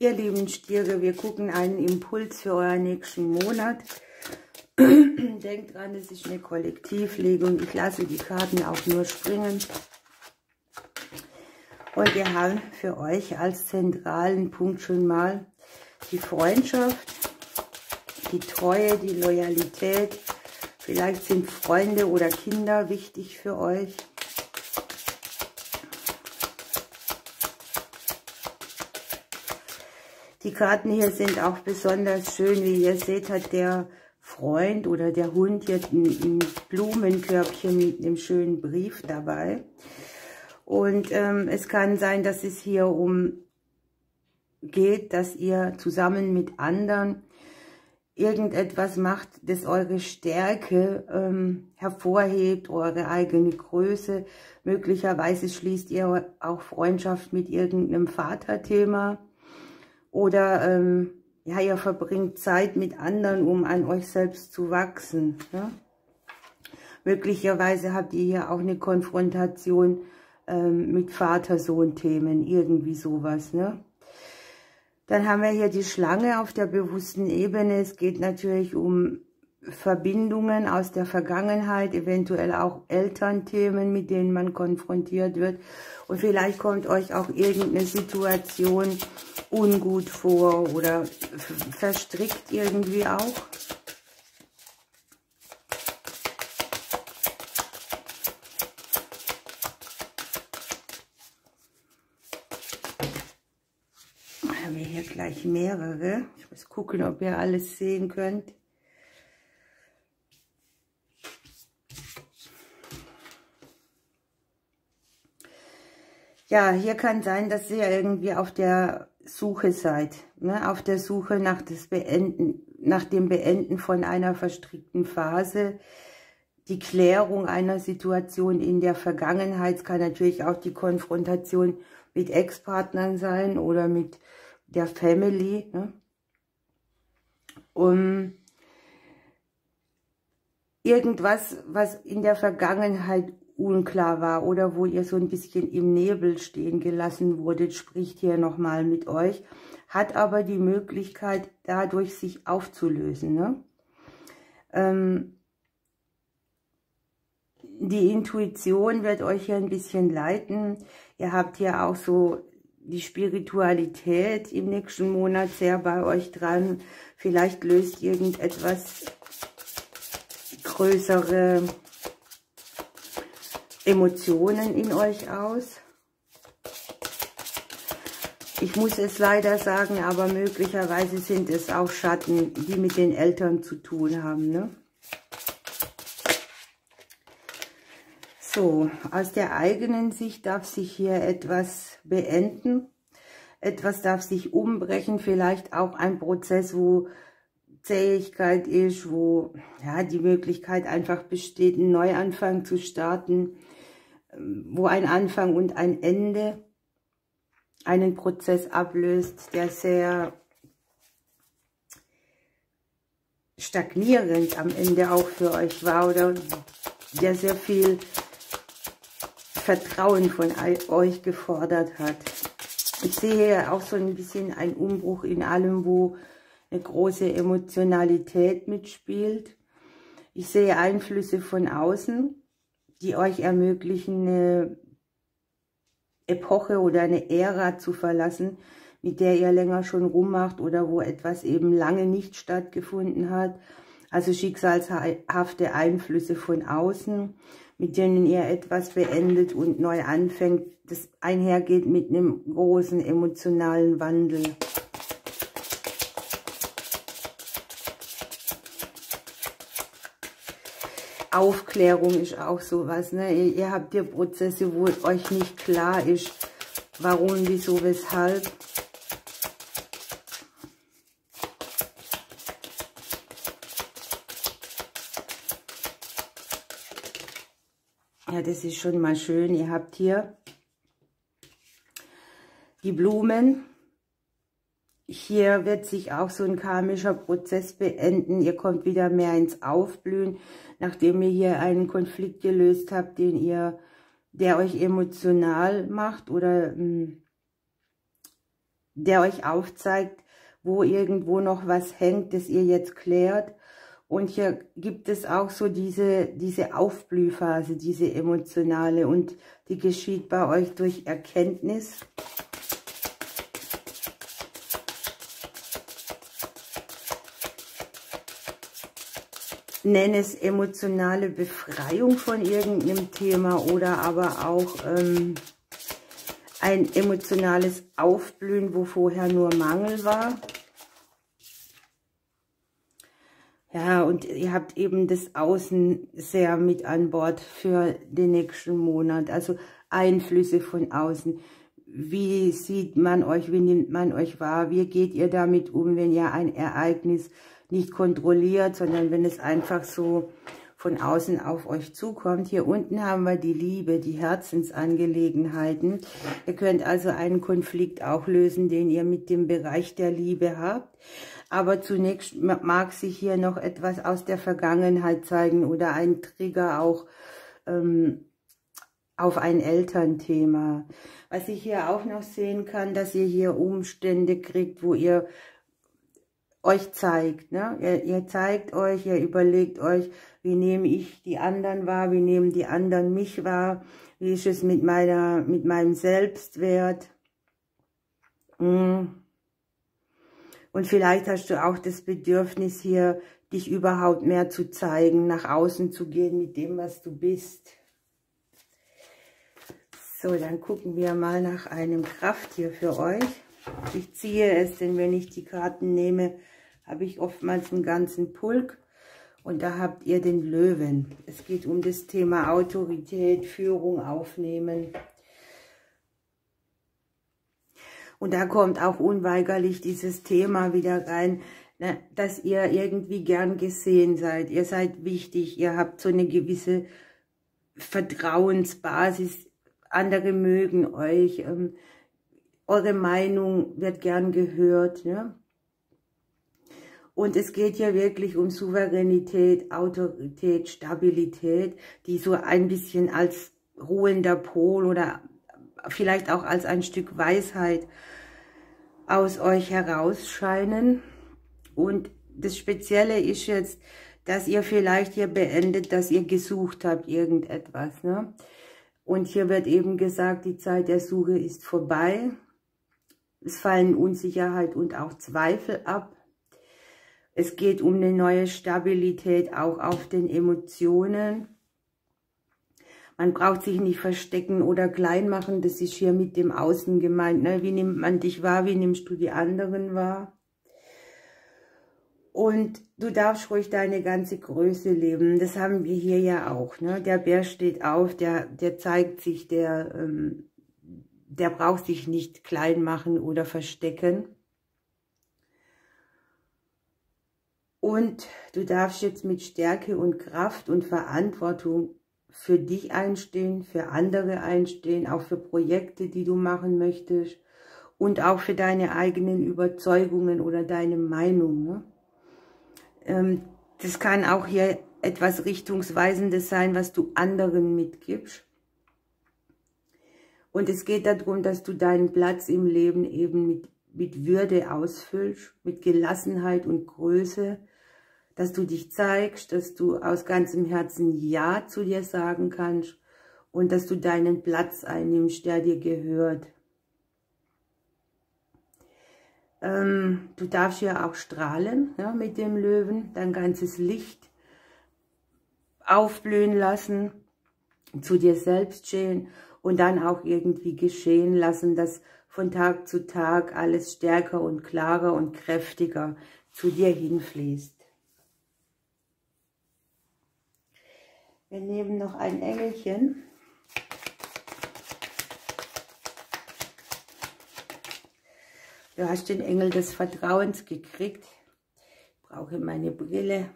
Ihr lieben Stiere, wir gucken einen Impuls für euren nächsten Monat. Denkt dran, es ist eine Kollektivlegung. Ich lasse die Karten auch nur springen. Und wir haben für euch als zentralen Punkt schon mal die Freundschaft, die Treue, die Loyalität. Vielleicht sind Freunde oder Kinder wichtig für euch. Die Karten hier sind auch besonders schön. Wie ihr seht, hat der Freund oder der Hund jetzt ein Blumenkörbchen mit einem schönen Brief dabei. Und es kann sein, dass es hier geht, dass ihr zusammen mit anderen irgendetwas macht, das eure Stärke hervorhebt, eure eigene Größe. Möglicherweise schließt ihr auch Freundschaft mit irgendeinem Vaterthema. Oder ja, ihr verbringt Zeit mit anderen, um an euch selbst zu wachsen. Ne? Möglicherweise habt ihr hier auch eine Konfrontation mit Vater-Sohn-Themen, irgendwie sowas. Ne? Dann haben wir hier die Schlange auf der bewussten Ebene. Es geht natürlich um Verbindungen aus der Vergangenheit, eventuell auch Elternthemen, mit denen man konfrontiert wird. Und vielleicht kommt euch auch irgendeine Situation ungut vor oder verstrickt irgendwie auch. Haben wir hier gleich mehrere. Ich muss gucken, ob ihr alles sehen könnt. Ja, hier kann sein, dass ihr irgendwie auf der Suche seid, ne? Auf der Suche nach dem Beenden von einer verstrickten Phase, die Klärung einer Situation in der Vergangenheit. Es kann natürlich auch die Konfrontation mit Ex-Partnern sein oder mit der Family. Ne? Irgendwas, was in der Vergangenheit unklar war oder wo ihr so ein bisschen im Nebel stehen gelassen wurdet, spricht hier nochmal mit euch, hat aber die Möglichkeit, dadurch sich aufzulösen. Ne? Die Intuition wird euch hier ein bisschen leiten. Ihr habt hier auch so die Spiritualität im nächsten Monat sehr bei euch dran. Vielleicht löst irgendetwas größere Emotionen in euch aus. Ich muss es leider sagen, aber möglicherweise sind es auch Schatten, die mit den Eltern zu tun haben. Ne? So, aus der eigenen Sicht darf sich hier etwas beenden. Etwas darf sich umbrechen, vielleicht auch ein Prozess, wo Zähigkeit ist, wo ja, die Möglichkeit einfach besteht, einen Neuanfang zu starten, wo ein Anfang und ein Ende einen Prozess ablöst, der sehr stagnierend am Ende auch für euch war oder der sehr viel Vertrauen von euch gefordert hat. Ich sehe hier auch so ein bisschen einen Umbruch in allem, wo eine große Emotionalität mitspielt. Ich sehe Einflüsse von außen, die euch ermöglichen, eine Epoche oder eine Ära zu verlassen, mit der ihr länger schon rummacht oder wo etwas eben lange nicht stattgefunden hat. Also schicksalshafte Einflüsse von außen, mit denen ihr etwas beendet und neu anfängt, das einhergeht mit einem großen emotionalen Wandel. Aufklärung ist auch sowas, ne? Ihr habt hier Prozesse, wo euch nicht klar ist, warum, wieso, weshalb. Ja, das ist schon mal schön. Ihr habt hier die Blumen. Hier wird sich auch so ein karmischer Prozess beenden. Ihr kommt wieder mehr ins Aufblühen, nachdem ihr hier einen Konflikt gelöst habt, der euch emotional macht oder der euch aufzeigt, wo irgendwo noch was hängt, das ihr jetzt klärt. Und hier gibt es auch so diese Aufblühphase, diese emotionale, und die geschieht bei euch durch Erkenntnis. Nenne es emotionale Befreiung von irgendeinem Thema oder aber auch ein emotionales Aufblühen, wo vorher nur Mangel war. Ja, und ihr habt eben das Außen sehr mit an Bord für den nächsten Monat. Also Einflüsse von außen. Wie sieht man euch, wie nimmt man euch wahr? Wie geht ihr damit um, wenn ihr ein Ereignis nicht kontrolliert, sondern wenn es einfach so von außen auf euch zukommt? Hier unten haben wir die Liebe, die Herzensangelegenheiten. Ihr könnt also einen Konflikt auch lösen, den ihr mit dem Bereich der Liebe habt. Aber zunächst mag sich hier noch etwas aus der Vergangenheit zeigen oder ein Trigger auch auf ein Elternthema. Was ich hier auch noch sehen kann, dass ihr hier Umstände kriegt, wo ihr euch zeigt. Ne? Ihr zeigt euch, ihr überlegt euch, wie nehme ich die anderen wahr, wie nehmen die anderen mich wahr, wie ist es mit meinem Selbstwert. Und vielleicht hast du auch das Bedürfnis hier, dich überhaupt mehr zu zeigen, nach außen zu gehen mit dem, was du bist. So, dann gucken wir mal nach einem Krafttier für euch. Ich ziehe es, denn wenn ich die Karten nehme, habe ich oftmals einen ganzen Pulk. Und da habt ihr den Löwen. Es geht um das Thema Autorität, Führung aufnehmen. Und da kommt auch unweigerlich dieses Thema wieder rein, ne, dass ihr irgendwie gern gesehen seid. Ihr seid wichtig, ihr habt so eine gewisse Vertrauensbasis. Andere mögen euch, eure Meinung wird gern gehört. Ne? Und es geht hier wirklich um Souveränität, Autorität, Stabilität, die so ein bisschen als ruhender Pol oder vielleicht auch als ein Stück Weisheit aus euch herausscheinen. Und das Spezielle ist jetzt, dass ihr vielleicht hier beendet, dass ihr gesucht habt irgendetwas. Ne? Und hier wird eben gesagt, die Zeit der Suche ist vorbei. Es fallen Unsicherheit und auch Zweifel ab. Es geht um eine neue Stabilität, auch auf den Emotionen. Man braucht sich nicht verstecken oder klein machen, das ist hier mit dem Außen gemeint. Ne? Wie nimmt man dich wahr, wie nimmst du die anderen wahr? Und du darfst ruhig deine ganze Größe leben, das haben wir hier ja auch. Ne? Der Bär steht auf, der zeigt sich, der braucht sich nicht klein machen oder verstecken. Und du darfst jetzt mit Stärke und Kraft und Verantwortung für dich einstehen, für andere einstehen, auch für Projekte, die du machen möchtest und auch für deine eigenen Überzeugungen oder deine Meinung. Ne? Das kann auch hier etwas Richtungsweisendes sein, was du anderen mitgibst. Und es geht darum, dass du deinen Platz im Leben eben mit Würde ausfüllst, mit Gelassenheit und Größe, dass du dich zeigst, dass du aus ganzem Herzen Ja zu dir sagen kannst und dass du deinen Platz einnimmst, der dir gehört. Du darfst ja auch strahlen, ja, mit dem Löwen, dein ganzes Licht aufblühen lassen, zu dir selbst stehen und dann auch irgendwie geschehen lassen, dass von Tag zu Tag alles stärker und klarer und kräftiger zu dir hinfließt. Wir nehmen noch ein Engelchen. Du hast den Engel des Vertrauens gekriegt. Ich brauche meine Brille.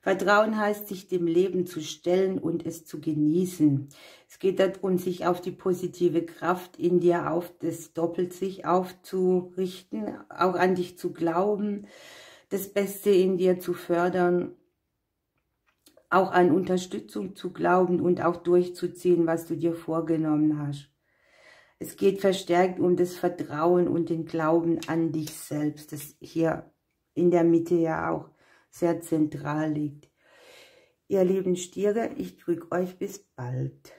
Vertrauen heißt, sich dem Leben zu stellen und es zu genießen. Es geht darum, sich auf die positive Kraft in dir das doppelt sich aufzurichten, auch an dich zu glauben, das Beste in dir zu fördern, auch an Unterstützung zu glauben und auch durchzuziehen, was du dir vorgenommen hast. Es geht verstärkt um das Vertrauen und den Glauben an dich selbst, das hier in der Mitte ja auch sehr zentral liegt. Ihr lieben Stiere, ich drücke euch bis bald.